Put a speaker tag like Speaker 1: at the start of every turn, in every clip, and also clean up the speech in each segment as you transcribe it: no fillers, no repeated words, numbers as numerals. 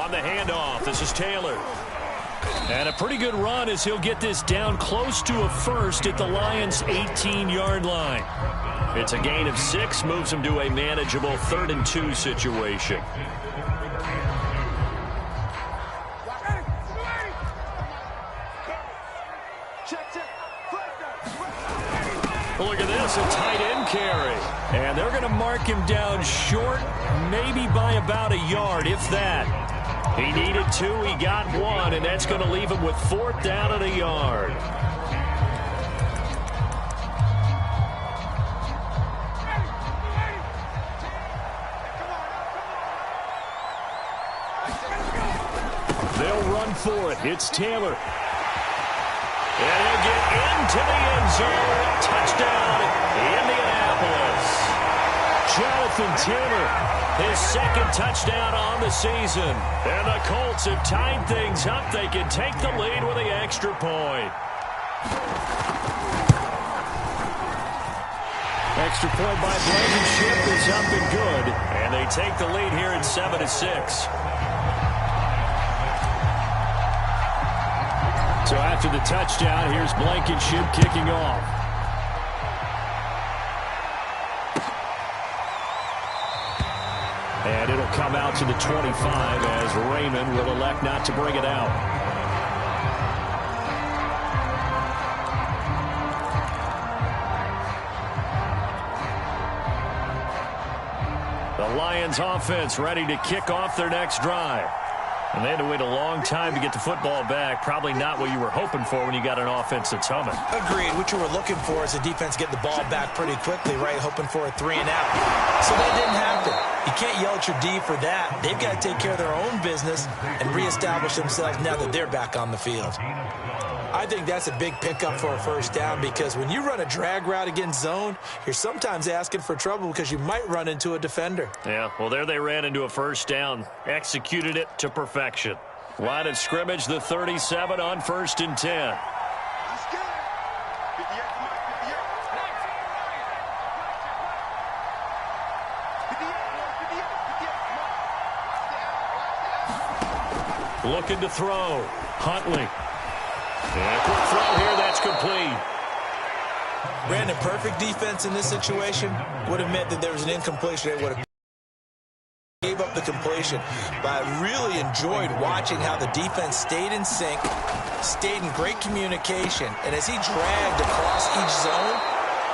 Speaker 1: on the handoff. This is Taylor. And a pretty good run as he'll get this down close to a first at the Lions' 18-yard line. It's a gain of 6, moves him to a manageable 3rd and 2 situation. Look at this, a tight end carry. And they're going to mark him down short, maybe by about a yard, if that. He needed 2, he got 1, and that's going to leave him with 4th down and a yard. They'll run for it. It's Taylor. And he'll get into the end zone. Touchdown, Indianapolis. Jonathan Taylor, his 2nd touchdown on the season. And the Colts have tied things up. They can take the lead with the extra point. Extra point by Blankenship is up and good. And they take the lead here at 7-6. So after the touchdown, here's Blankenship kicking off. And it'll come out to the 25 as Raymond will elect not to bring it out. The Lions offense ready to kick off their next drive. And they had to wait a long time to get the football back. Probably not what you were hoping for when you got an offense that's humming.
Speaker 2: Agreed. What you were looking for is the defense getting the ball back pretty quickly, right? Hoping for a 3 and out. So that didn't happen. You can't yell at your D for that. They've got to take care of their own business and reestablish themselves now that they're back on the field. I think that's a big pickup for a 1st down because when you run a drag route against zone, you're sometimes asking for trouble because you might run into a defender.
Speaker 1: Yeah, well, there they ran into a 1st down. Executed it to perfection. Line of scrimmage, the 37 on 1st and 10. Looking to throw. Huntley. And a quick throw here, that's complete.
Speaker 2: Brandon, perfect defense in this situation would have meant that there was an incompletion. It would have gave up the completion. But I really enjoyed watching how the defense stayed in sync, stayed in great communication. And as he dragged across each zone,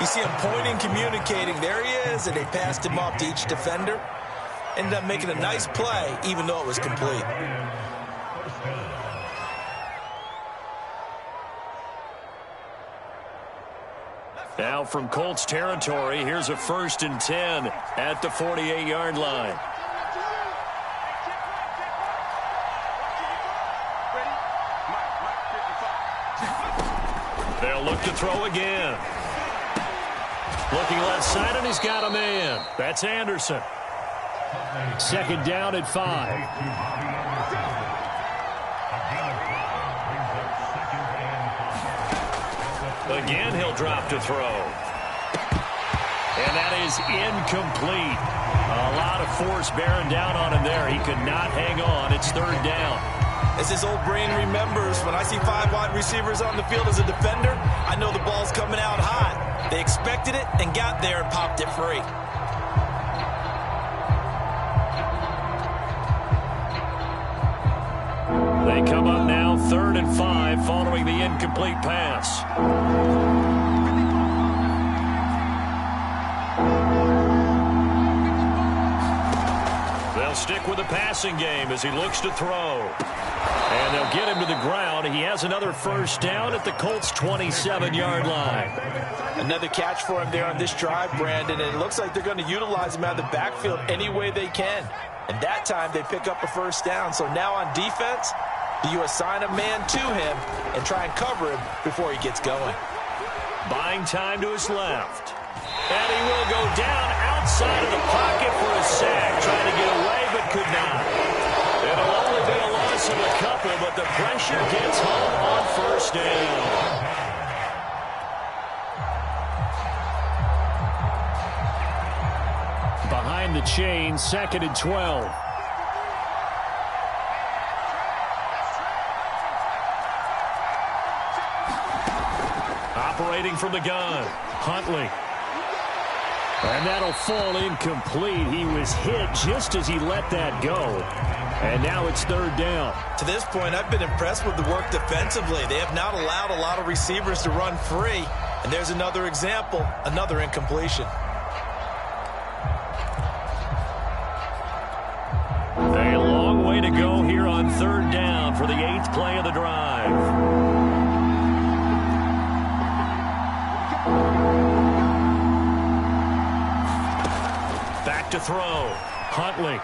Speaker 2: you see him pointing, communicating. There he is, and they passed him off to each defender. Ended up making a nice play, even though it was complete.
Speaker 1: Now from Colts territory, here's a 1st and 10 at the 48-yard line. They'll look to throw again. Looking left side, and he's got a man. That's Anderson. 2nd down at 5. Again, he'll drop to throw. And that is incomplete. A lot of force bearing down on him there. He could not hang on. It's 3rd down.
Speaker 2: As his old brain remembers, when I see 5 wide receivers on the field as a defender, I know the ball's coming out hot. They expected it and got there and popped it free.
Speaker 1: They come up now 3rd and 5 following the incomplete pass. They'll stick with the passing game as he looks to throw. And they'll get him to the ground. He has another 1st down at the Colts' 27-yard line.
Speaker 2: Another catch for him there on this drive, Brandon. And it looks like they're going to utilize him out of the backfield any way they can. And that time they pick up a 1st down. So now on defense, do you assign a man to him and try and cover him before he gets going?
Speaker 1: Buying time to his left. And he will go down outside of the pocket for a sack. Trying to get away, but could not. It'll only be a loss of a couple, but the pressure gets home on 1st down. Behind the chain, 2nd and 12. operating from the gun. Huntley. And that'll fall incomplete. He was hit just as he let that go. And now it's third down.
Speaker 2: To this point, I've been impressed with the work defensively. They have not allowed a lot of receivers to run free. And there's another example, another incompletion.
Speaker 1: A long way to go here on third down for the 8th play of the drive. Back to throw. Huntley.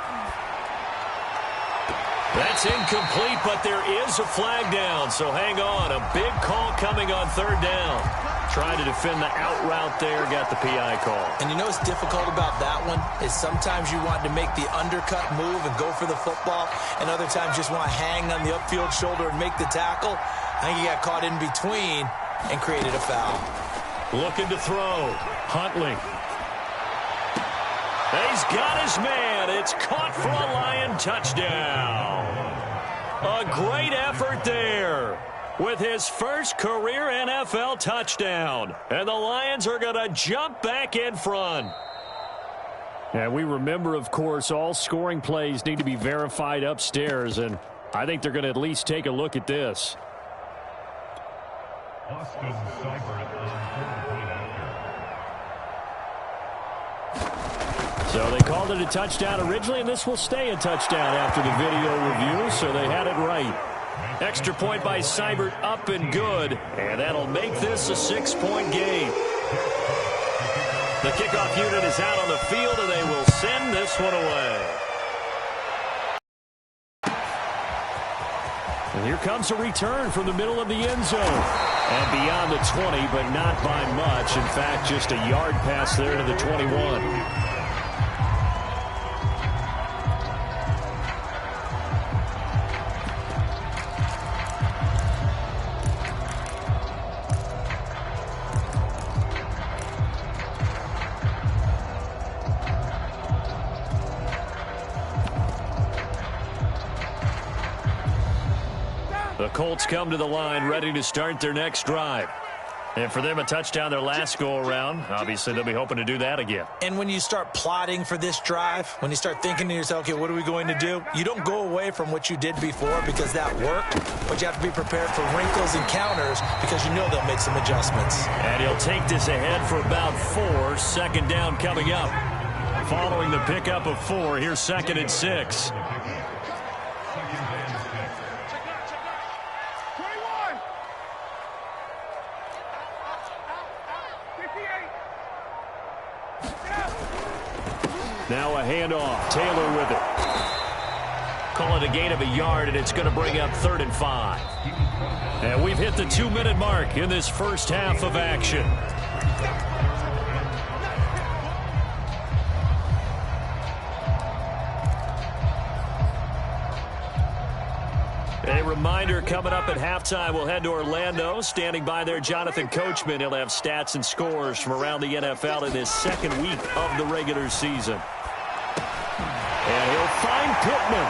Speaker 1: That's incomplete, but there is a flag down, so hang on. A big call coming on third down. Trying to defend the out route there, got the PI call.
Speaker 2: And you know what's difficult about that one is sometimes you want to make the undercut move and go for the football, and other times just want to hang on the upfield shoulder and make the tackle. I think he got caught in between and created a foul.
Speaker 1: Looking to throw. Huntley. He's got his man. It's caught for a Lion touchdown. A great effort there with his first career NFL touchdown. And the Lions are going to jump back in front. And we remember, of course, all scoring plays need to be verified upstairs. And I think they're going to at least take a look at this. So they called it a touchdown originally, and this will stay a touchdown after the video review, so they had it right. Extra point by Seibert, up and good, and that'll make this a 6-point game. The kickoff unit is out on the field, and they will send this one away. And here comes a return from the middle of the end zone. And beyond the 20, but not by much. In fact, just a yard pass there to the 21. The Colts come to the line ready to start their next drive. And for them, a touchdown their last go-around. Obviously, they'll be hoping to do that again.
Speaker 2: And when you start plotting for this drive, when you start thinking to yourself, okay, what are we going to do? You don't go away from what you did before because that worked, but you have to be prepared for wrinkles and counters because you know they'll make some adjustments.
Speaker 1: And he'll take this ahead for about 4. Second down coming up. Following the pickup of 4, here's 2nd and 6. Now a handoff. Taylor with it. Call it a gain of a yard, and it's going to bring up 3rd and 5. And we've hit the 2-minute mark in this first half of action. A reminder, coming up at halftime, we'll head to Orlando. Standing by there, Jonathan Coachman. He'll have stats and scores from around the NFL in this second week of the regular season. And he'll find Pittman.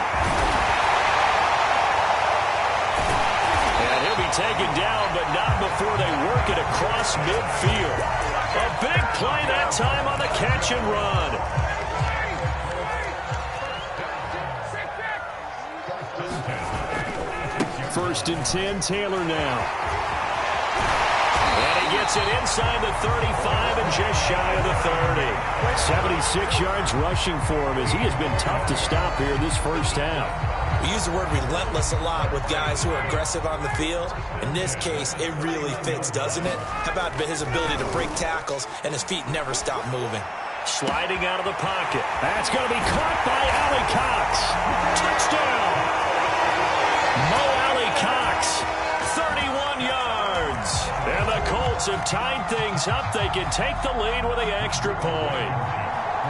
Speaker 1: And he'll be taken down, but not before they work it across midfield. A big play that time on the catch and run. First and 10, Taylor now. And he gets it inside the 35 and just shy of the 30. 76 yards rushing for him as he has been tough to stop here this first half.
Speaker 2: We use the word relentless a lot with guys who are aggressive on the field. In this case, it really fits, doesn't it? How about his ability to break tackles and his feet never stop moving?
Speaker 1: Sliding out of the pocket. That's going to be caught by Allie Cox. Touchdown! Mo Alley Cox, 31 yards. And the Colts have tied things up. They can take the lead with the extra point.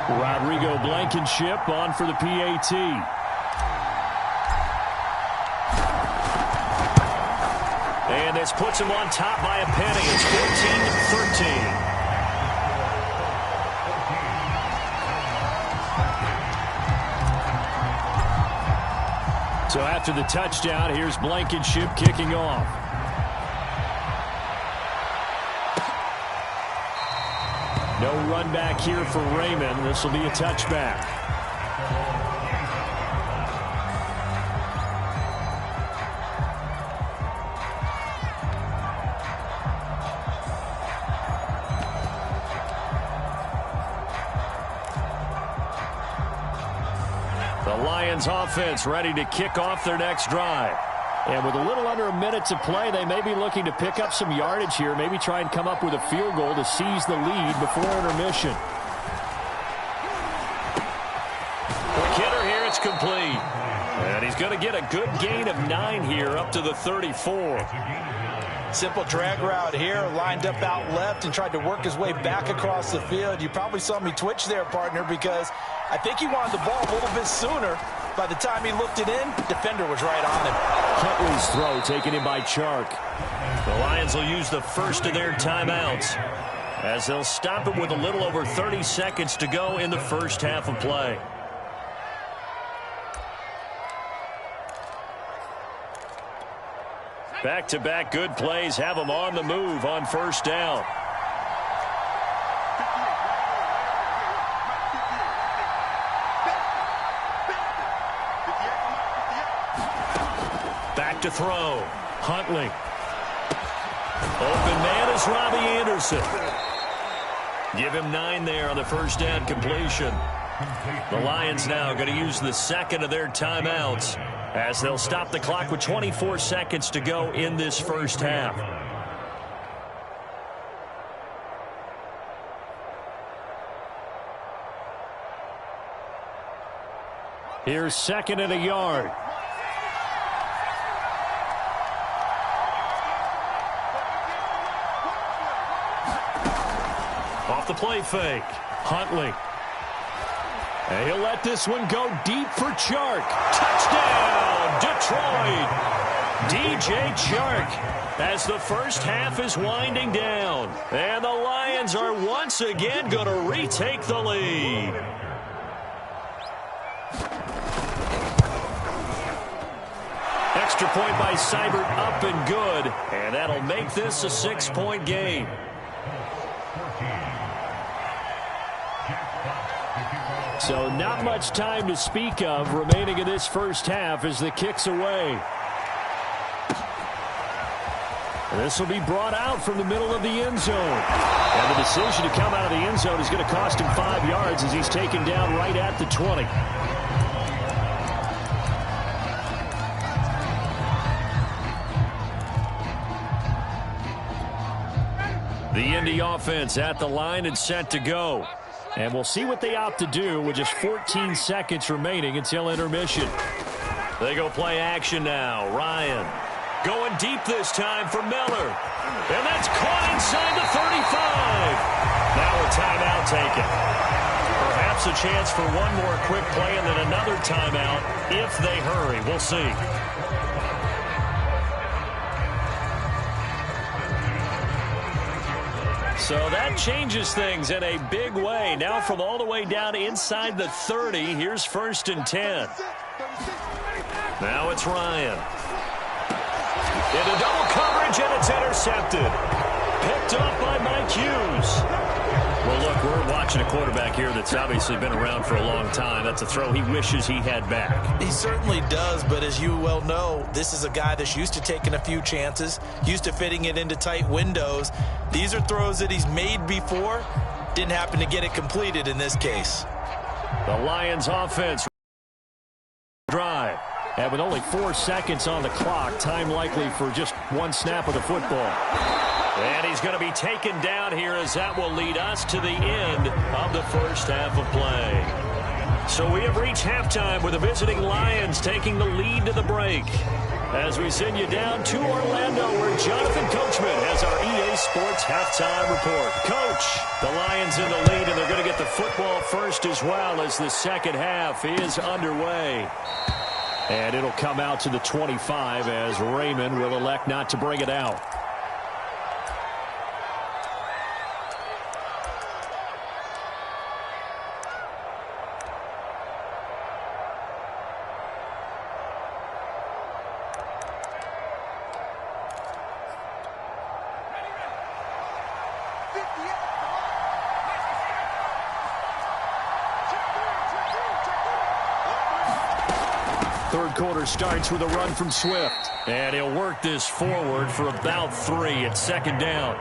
Speaker 1: Rodrigo Blankenship on for the PAT. And this puts him on top by a penny. It's 14-13. So after the touchdown, here's Blankenship kicking off. No run back here for Raymond. This will be a touchback. The Lions offense ready to kick off their next drive. And with a little under a minute to play, they may be looking to pick up some yardage here, maybe try and come up with a field goal to seize the lead before intermission. Quick hitter here, it's complete. And he's going to get a good gain of 9 here up to the 34.
Speaker 2: Simple drag route here, lined up out left and tried to work his way back across the field. You probably saw me twitch there, partner, because I think he wanted the ball a little bit sooner. By the time he looked it in, defender was right on him.
Speaker 1: Huntley's throw taken in by Chark. The Lions will use the first of their timeouts as they'll stop it with a little over 30 seconds to go in the first half of play. Back-to-back good plays have them on the move on first down. Back to throw. Huntley. Open man is Robbie Anderson. Give him 9 there on the first down completion. The Lions now going to use the second of their timeouts as they'll stop the clock with 24 seconds to go in this first half. Here's second and a yard. Off the play fake. Huntley. And he'll let this one go deep for Chark. Touchdown, Detroit. DJ Chark as the first half is winding down. And the Lions are once again going to retake the lead. Extra point by Seibert up and good. And that'll make this a 6-point game. So not much time to speak of remaining in this first half as the kick's away. This will be brought out from the middle of the end zone. And the decision to come out of the end zone is going to cost him 5 yards as he's taken down right at the 20. The Indy offense at the line and set to go. And we'll see what they opt to do with just 14 seconds remaining until intermission. They go play action now. Ryan going deep this time for Miller. And that's caught inside the 35. Now a timeout taken. Perhaps a chance for one more quick play and then another timeout if they hurry. We'll see. So that changes things in a big way. Now from all the way down inside the 30, here's 1st and 10. Now it's Ryan. Into double coverage, and it's intercepted. Picked up by Mike Hughes. Well, look, we're watching a quarterback here that's obviously been around for a long time. That's a throw he wishes he had back. He
Speaker 2: certainly does, but as you well know, this is a guy that's used to taking a few chances, used to fitting it into tight windows. These are throws that he's made before. Didn't happen to get it completed in this case.
Speaker 1: The Lions offense drive. And with only 4 seconds on the clock, time likely for just one snap of the football. And he's going to be taken down here as that will lead us to the end of the first half of play. So we have reached halftime with the visiting Lions taking the lead to the break. As we send you down to Orlando where Jonathan Coachman has our EA Sports halftime report. Coach, the Lions in the lead and they're going to get the football first as well as the second half is underway. And it'll come out to the 25 as Raymond will elect not to bring it out. Third quarter starts with a run from Swift. And he'll work this forward for about 3 at second down.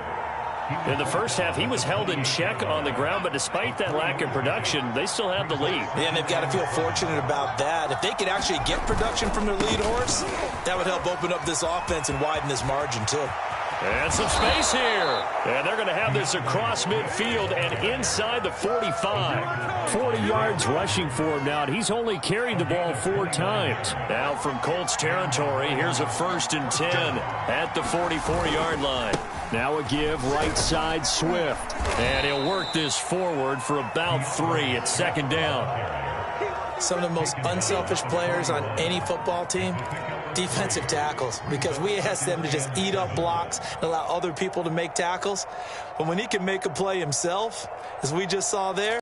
Speaker 1: In the first half, he was held in check on the ground, but despite that lack of production, they still have the lead.
Speaker 2: And they've got to feel fortunate about that. If they could actually get production from their lead horse, that would help open up this offense and widen this margin, too.
Speaker 1: And some space here. And they're going to have this across midfield and inside the 45. 40 yards rushing for him now, and he's only carried the ball 4 times. Now from Colts territory, here's a 1st and 10 at the 44-yard line. Now a give right side Swift. And he'll work this forward for about 3 at second down.
Speaker 2: Some of the most unselfish players on any football team, defensive tackles, because we ask them to just eat up blocks and allow other people to make tackles. But when he can make a play himself, as we just saw there.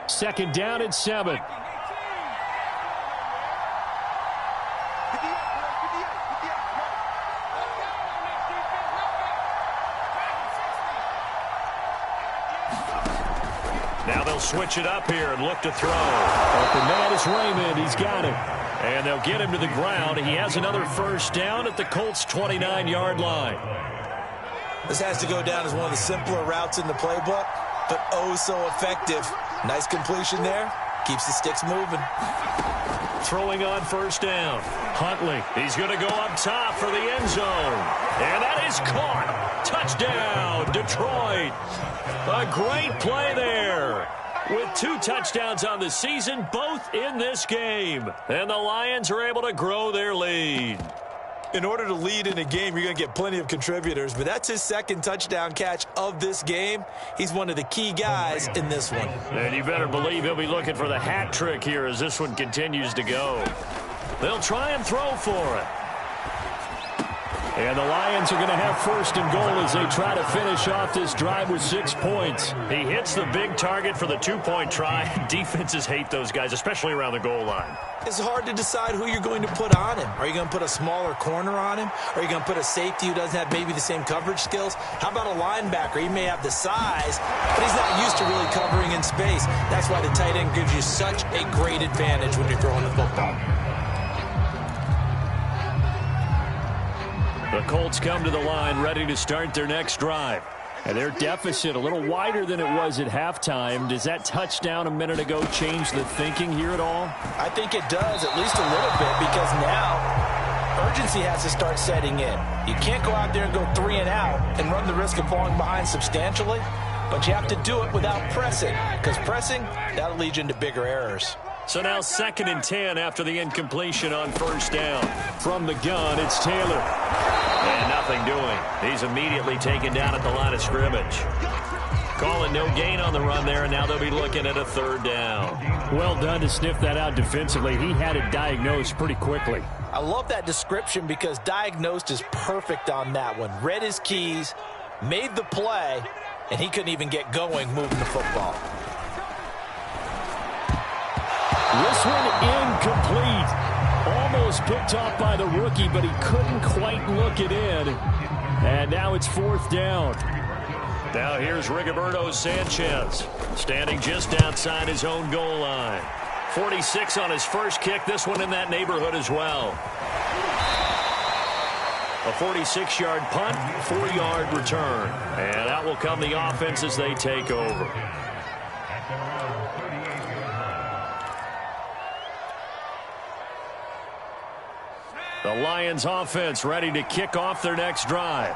Speaker 1: Second down and 7. Now they'll switch it up here and look to throw. Open man is Raymond. He's got it. And they'll get him to the ground. He has another 1st down at the Colts' 29-yard line.
Speaker 2: This has to go down as one of the simpler routes in the playbook, but oh so effective. Nice completion there. Keeps the sticks moving.
Speaker 1: Throwing on 1st down. Huntley. He's going to go up top for the end zone. And that is caught. Touchdown, Detroit. A great play there. With 2 touchdowns on the season, both in this game. And the Lions are able to grow their lead.
Speaker 2: In order to lead in a game, you're going to get plenty of contributors, but that's his 2nd touchdown catch of this game. He's one of the key guys in this one.
Speaker 1: And you better believe he'll be looking for the hat trick here as this one continues to go. They'll try and throw for it. And the Lions are going to have 1st and goal as they try to finish off this drive with 6 points. He hits the big target for the 2-point try. Defenses hate those guys, especially around the goal line.
Speaker 2: It's hard to decide who you're going to put on him. Are you going to put a smaller corner on him? Are you going to put a safety who doesn't have maybe the same coverage skills? How about a linebacker? He may have the size, but he's not used to really covering in space. That's why the tight end gives you such a great advantage when you're throwing the football.
Speaker 1: The Colts come to the line ready to start their next drive. And their deficit a little wider than it was at halftime. Does that touchdown a minute ago change the thinking here at all?
Speaker 2: I think it does, at least a little bit, because now urgency has to start setting in. You can't go out there and go 3 and out and run the risk of falling behind substantially, but you have to do it without pressing, because pressing, that'll lead you into bigger errors.
Speaker 1: So now 2nd and 10 after the incompletion on 1st down. From the gun, it's Taylor. And nothing doing. He's immediately taken down at the line of scrimmage. Calling no gain on the run there, and now they'll be looking at a 3rd down. Well done to sniff that out defensively. He had it diagnosed pretty quickly.
Speaker 2: I love that description because diagnosed is perfect on that one. Read his keys, made the play, and he couldn't even get going moving the football.
Speaker 1: This one incomplete. Almost picked off by the rookie, but he couldn't quite look it in. And now it's 4th down. Now here's Rigoberto Sanchez, standing just outside his own goal line. 46 on his first kick, this one in that neighborhood as well. A 46-yard punt, 4-yard return. And out will come the offense as they take over. The Lions offense ready to kick off their next drive.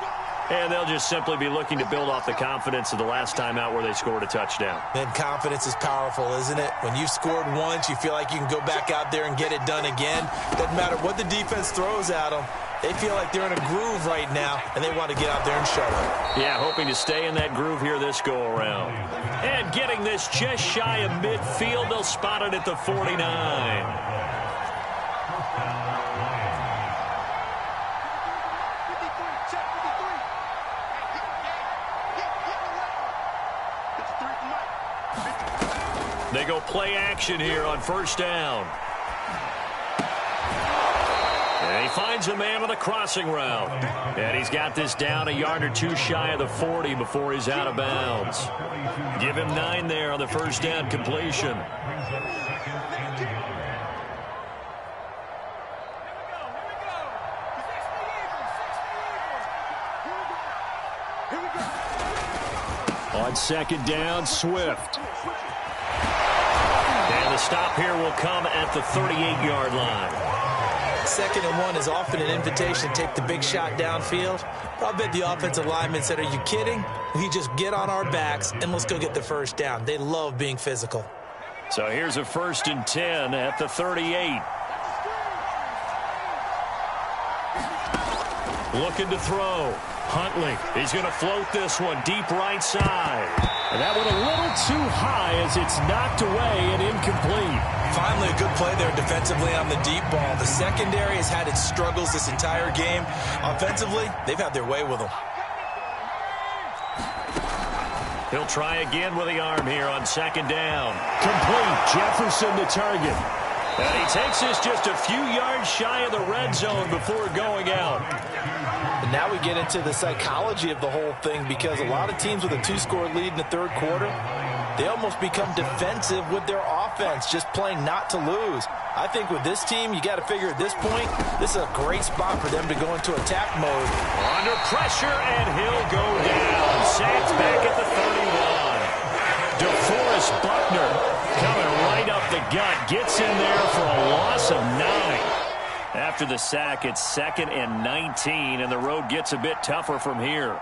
Speaker 1: And they'll just simply be looking to build off the confidence of the last time out where they scored a touchdown.
Speaker 2: And confidence is powerful, isn't it? When you've scored once, you feel like you can go back out there and get it done again. Doesn't matter what the defense throws at them. They feel like they're in a groove right now, and they want to get out there and show it.
Speaker 1: Yeah, hoping to stay in that groove here this go-around. And getting this just shy of midfield, they'll spot it at the 49. They go play action here on 1st down. And he finds a man on the crossing route. And he's got this down a yard or two shy of the 40 before he's out of bounds. Give him 9 there on the first down completion. On second down, Swift. And the stop here will come at the 38-yard line.
Speaker 2: 2nd and 1 is often an invitation to take the big shot downfield. But I bet the offensive lineman said, are you kidding? We just get on our backs and let's go get the first down. They love being physical.
Speaker 1: So here's a 1st and 10 at the 38. Looking to throw. Huntley, he's going to float this one deep right side. And that one a little too high as it's knocked away and incomplete.
Speaker 2: Finally, a good play there defensively on the deep ball. The secondary has had its struggles this entire game. Offensively, they've had their way with them.
Speaker 1: He'll try again with the arm here on 2nd down. Complete. Jefferson the target. And he takes this just a few yards shy of the red zone before going out.
Speaker 2: And now we get into the psychology of the whole thing, because a lot of teams with a 2-score lead in the 3rd quarter, they almost become defensive with their offense, just playing not to lose. I think with this team, you got to figure at this point, this is a great spot for them to go into attack mode.
Speaker 1: Under pressure, and he'll go down. Sacked back at the 31. DeForest Buckner coming right up the gut, gets in there for a loss of 9. After the sack, it's 2nd and 19, and the road gets a bit tougher from here.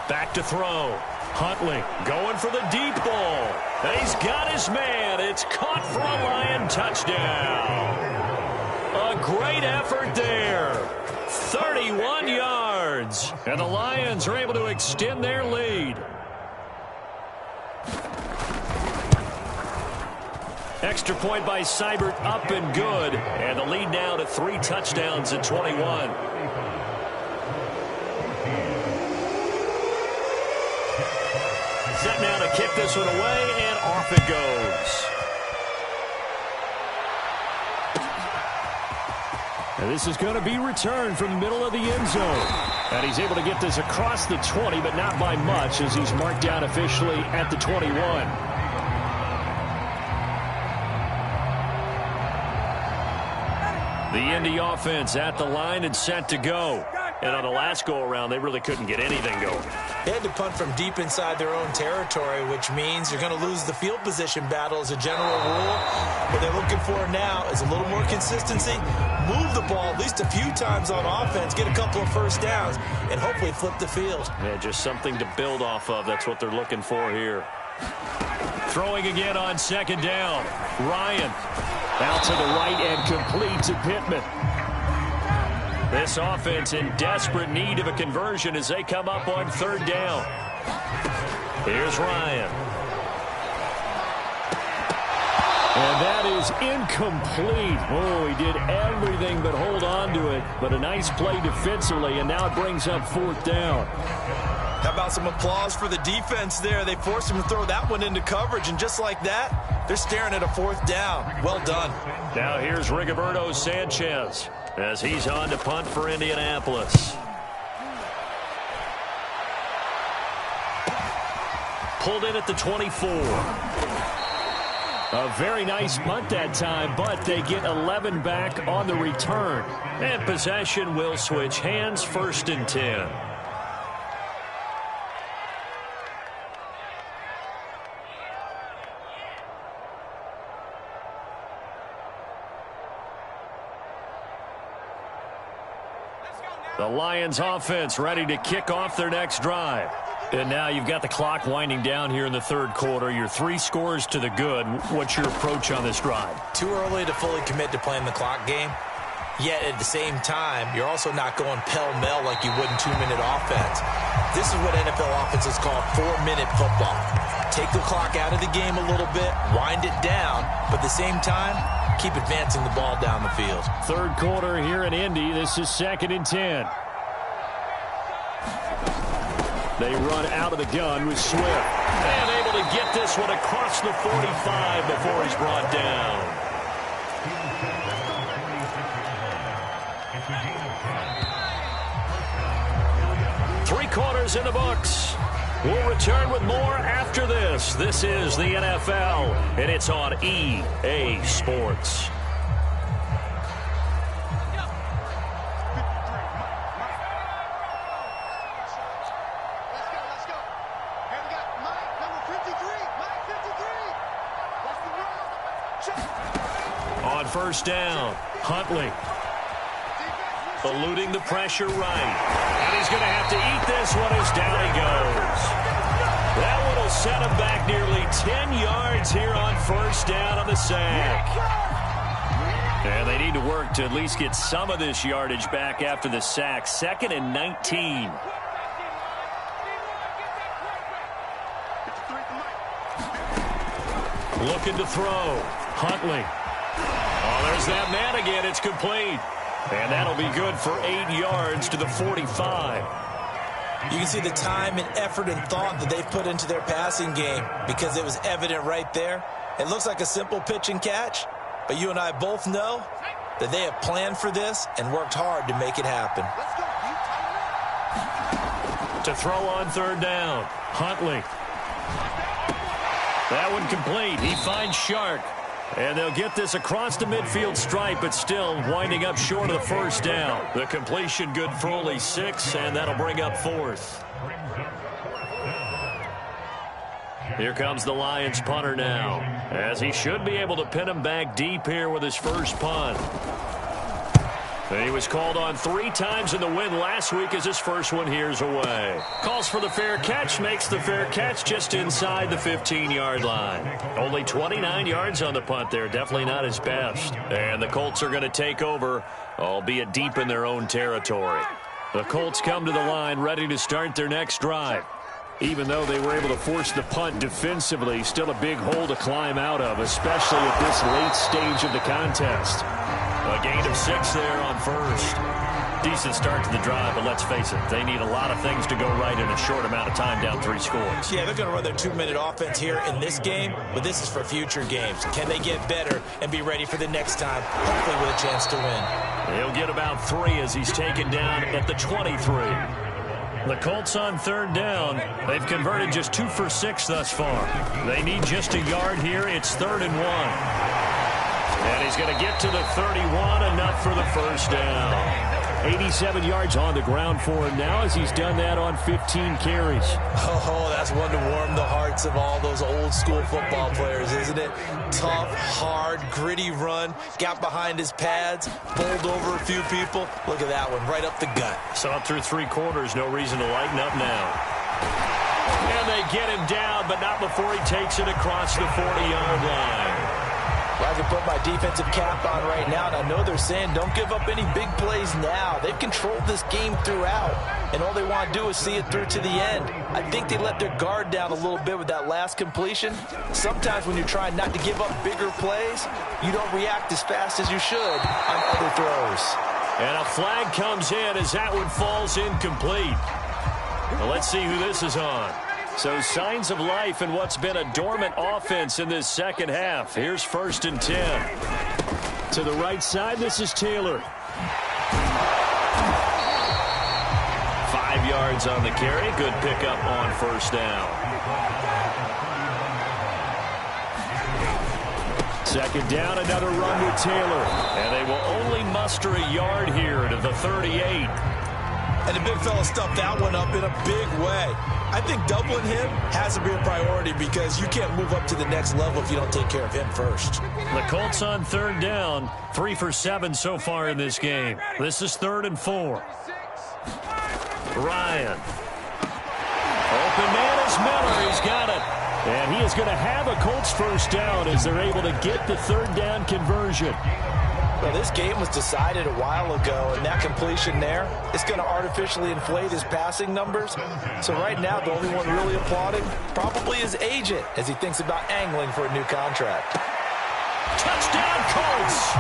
Speaker 1: Back to throw. Huntley going for the deep ball. And he's got his man. It's caught for a Lion touchdown. A great effort there. 31 yards. And the Lions are able to extend their lead. Extra point by Seibert, up and good. And the lead now to 3 touchdowns at 21. Set now to kick this one away, and off it goes. And this is going to be returned from the middle of the end zone. And he's able to get this across the 20, but not by much, as he's marked down officially at the 21. The Indy offense at the line and set to go. And on the last go-around, they really couldn't get anything going.
Speaker 2: They had to punt from deep inside their own territory, which means you're going to lose the field position battle as a general rule. What they're looking for now is a little more consistency, move the ball at least a few times on offense, get a couple of first downs, and hopefully flip the field.
Speaker 1: Yeah, just something to build off of. That's what they're looking for here. Throwing again on 2nd down. Ryan out to the right and complete to Pittman. This offense in desperate need of a conversion as they come up on 3rd down. Here's Ryan. And that is incomplete. Oh, he did everything but hold on to it. But a nice play defensively, and now it brings up 4th down.
Speaker 2: How about some applause for the defense there? They forced him to throw that one into coverage, and just like that, they're staring at a 4th down. Well done.
Speaker 1: Now here's Rigoberto Sanchez as he's on to punt for Indianapolis. Pulled in at the 24. A very nice punt that time, but they get 11 back on the return. And possession will switch hands, 1st and 10. The Lions offense ready to kick off their next drive. And now you've got the clock winding down here in the 3rd quarter. You're 3 scores to the good. What's your approach on this drive?
Speaker 2: Too early to fully commit to playing the clock game. Yet at the same time, you're also not going pell-mell like you would in 2-minute offense. This is what NFL offenses call 4-minute football. Take the clock out of the game a little bit, wind it down, but at the same time, keep advancing the ball down the field.
Speaker 1: 3rd quarter here in Indy. This is 2nd and 10. They run out of the gun with Swift. And able to get this one across the 45 before he's brought down. Three quarters in the books. We'll return with more after this. This is the NFL, and it's on EA Sports. On first down, Huntley. Eluding the pressure right. And he's going to have to eat this one as down he goes. That one will set him back nearly 10 yards here on first down on the sack. And they need to work to at least get some of this yardage back after the sack. 2nd and 19. Looking to throw. Huntley. Oh, there's that man again. It's complete. And that'll be good for 8 yards to the 45.
Speaker 2: You can see the time and effort and thought that they've put into their passing game because it was evident right there. It looks like a simple pitch and catch, but you and I both know that they have planned for this and worked hard to make it happen.
Speaker 1: To throw on third down, Huntley. That one complete. He finds Shark. And they'll get this across the midfield stripe, but still winding up short of the first down. The completion good for only 6, and that'll bring up 4th. Here comes the Lions punter now, as he should be able to pin him back deep here with his first punt. He was called on 3 times in the win last week as his first one here's away. Calls for the fair catch, makes the fair catch just inside the 15-yard line. Only 29 yards on the punt there, definitely not his best. And the Colts are going to take over, albeit deep in their own territory. The Colts come to the line ready to start their next drive. Even though they were able to force the punt defensively, still a big hole to climb out of, especially at this late stage of the contest. A gain of 6 there on first. Decent start to the drive, but let's face it, they need a lot of things to go right in a short amount of time down 3 scores.
Speaker 2: Yeah, they're going to run their 2-minute offense here in this game, but this is for future games. Can they get better and be ready for the next time, hopefully with a chance to win?
Speaker 1: He'll get about 3 as he's taken down at the 23. The Colts on third down. They've converted just 2 for 6 thus far. They need just a yard here. It's 3rd and 1. And he's going to get to the 31, enough for the first down. 87 yards on the ground for him now as he's done that on 15 carries.
Speaker 2: Oh, that's one to warm the hearts of all those old school football players, isn't it? Tough, hard, gritty run. Got behind his pads, bowled over a few people. Look at that one, right up the gut.
Speaker 1: So up through 3 quarters, no reason to lighten up now. And they get him down, but not before he takes it across the 40-yard line.
Speaker 2: Well, I can put my defensive cap on right now, and I know they're saying don't give up any big plays now. They've controlled this game throughout, and all they want to do is see it through to the end. I think they let their guard down a little bit with that last completion. Sometimes when you're trying not to give up bigger plays, you don't react as fast as you should on other throws.
Speaker 1: And a flag comes in as that one falls incomplete. Well, let's see who this is on. So signs of life in what's been a dormant offense in this second half. Here's 1st and 10. To the right side, this is Taylor. 5 yards on the carry. Good pickup on first down. 2nd down, another run with Taylor. And they will only muster a yard here to the 38.
Speaker 2: And the big fella stuffed that one up in a big way. I think doubling him has to be a priority because you can't move up to the next level if you don't take care of him first.
Speaker 1: The Colts on third down, 3 for 7 so far in this game. This is 3rd and 4. Ryan. Open man is Miller. He's got it. And he is going to have a Colts first down as they're able to get the 3rd down conversion.
Speaker 2: Well, this game was decided a while ago, and that completion there is going to artificially inflate his passing numbers. So right now, the only one really applauding probably his agent as he thinks about angling for a new contract.
Speaker 1: Touchdown, Colts!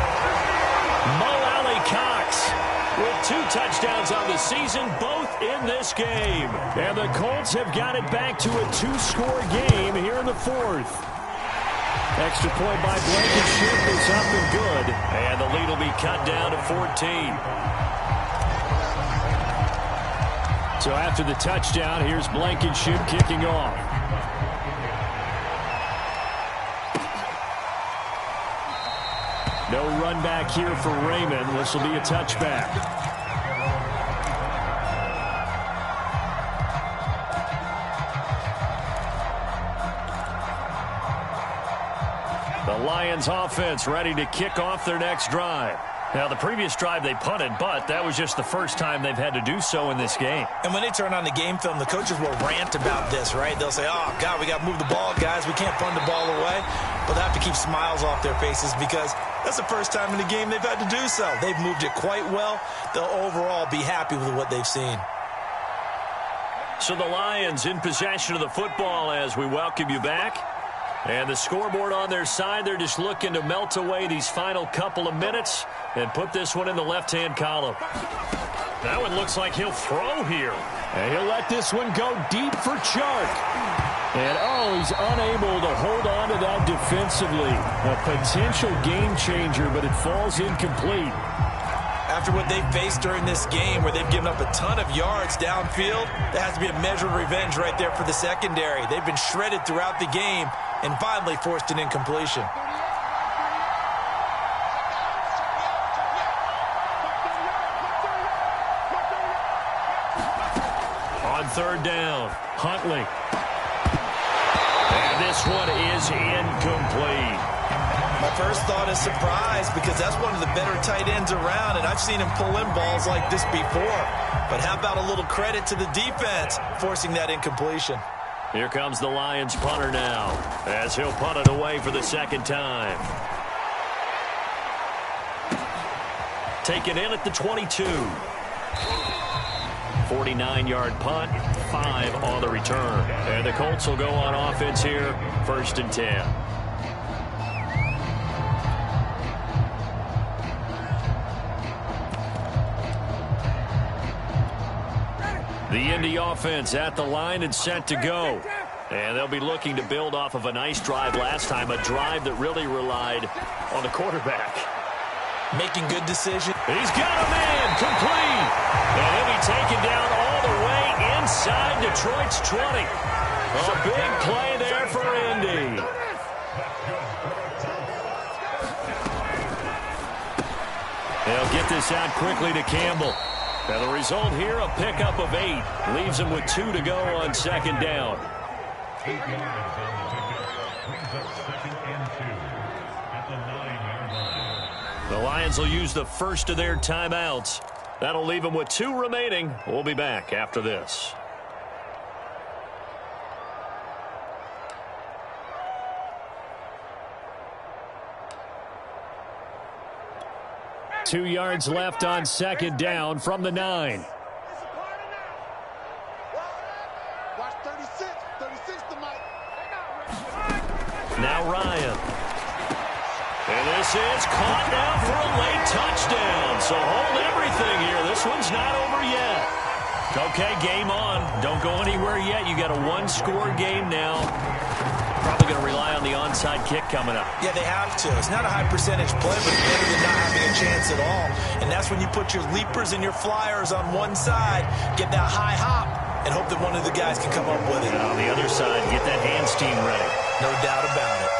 Speaker 1: Mo Alley Cox with 2 touchdowns on the season, both in this game. And the Colts have got it back to a 2-score game here in the 4th. Extra point by Blankenship is up and good. And the lead will be cut down to 14. So after the touchdown, here's Blankenship kicking off. No run back here for Raymond. This will be a touchback. The Lions offense ready to kick off their next drive. Now, the previous drive they punted, but that was just the first time they've had to do so in this game.
Speaker 2: And when they turn on the game film, the coaches will rant about this, right? They'll say, oh, God, we got to move the ball, guys. We can't punt the ball away. But they have to keep smiles off their faces because that's the first time in the game they've had to do so. They've moved it quite well. They'll overall be happy with what they've seen.
Speaker 1: So the Lions in possession of the football as we welcome you back. And the scoreboard on their side, they're just looking to melt away these final couple of minutes and put this one in the left-hand column. That one looks like he'll throw here. And he'll let this one go deep for Chark. And, oh, he's unable to hold on to that defensively. A potential game changer, but it falls incomplete.
Speaker 2: After what they've faced during this game where they've given up a ton of yards downfield, there has to be a measure of revenge right there for the secondary. They've been shredded throughout the game and finally forced an incompletion.
Speaker 1: On 3rd down, Huntley. And this one is incomplete.
Speaker 2: My first thought is surprise because that's one of the better tight ends around, and I've seen him pull in balls like this before. But how about a little credit to the defense forcing that incompletion?
Speaker 1: Here comes the Lions punter now as he'll punt it away for the 2nd time. Taken in at the 22. 49-yard punt, 5 on the return. And the Colts will go on offense here, 1st and 10. The Indy offense at the line and set to go. And they'll be looking to build off of a nice drive last time, a drive that really relied on the quarterback.
Speaker 2: Making good decisions.
Speaker 1: He's got a man, complete. And he'll be taken down all the way inside Detroit's 20. A big play there for Indy. They'll get this out quickly to Campbell. And the result here, a pickup of 8. Leaves him with 2 to go on 2nd down.
Speaker 3: 8 yards on the pickup. Brings up 2nd and 2 at the 9-yard line.
Speaker 1: The Lions will use the first of their timeouts. That'll leave them with 2 remaining. We'll be back after this. Two yards left on 2nd down from the 9. Now Ryan. And this is caught now for a late touchdown. So hold everything here. This one's not over yet. Okay, game on. Don't go anywhere yet. You got a 1-score game now. Probably going to rely on the onside kick coming up.
Speaker 2: Yeah, they have to. It's not a high percentage play, but it's better than not having a chance at all. And that's when you put your leapers and your flyers on one side, get that high hop, and hope that one of the guys can come up with it.
Speaker 1: And on the other side, get that hands team ready.
Speaker 2: No doubt about it.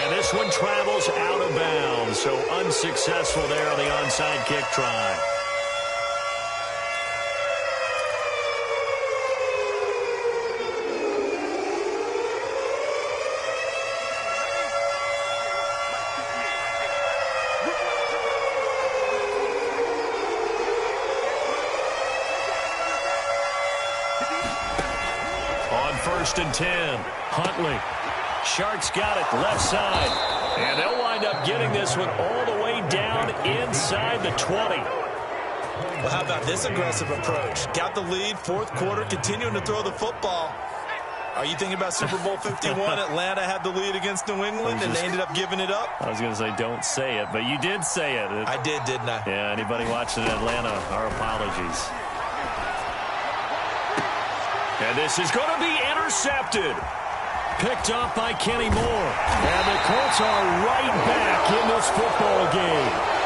Speaker 1: And this one travels out of bounds, so unsuccessful there on the onside kick try. On 1st and 10, Huntley. Sharks got it left side. And they'll wind up getting this one all the way down inside the 20.
Speaker 2: Well, how about this aggressive approach? Got the lead, 4th quarter, continuing to throw the football. Are you thinking about Super Bowl 51? Atlanta had the lead against New England, and they ended up giving it up?
Speaker 1: I was going to say don't say it, but you did say it.
Speaker 2: I did, didn't I?
Speaker 1: Yeah, anybody watching Atlanta, our apologies. And this is going to be intercepted. Picked off by Kenny Moore. And the Colts are right back in this football game.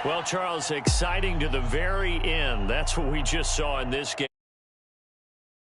Speaker 1: Well, Charles, exciting to the very end. That's what we just saw in this game.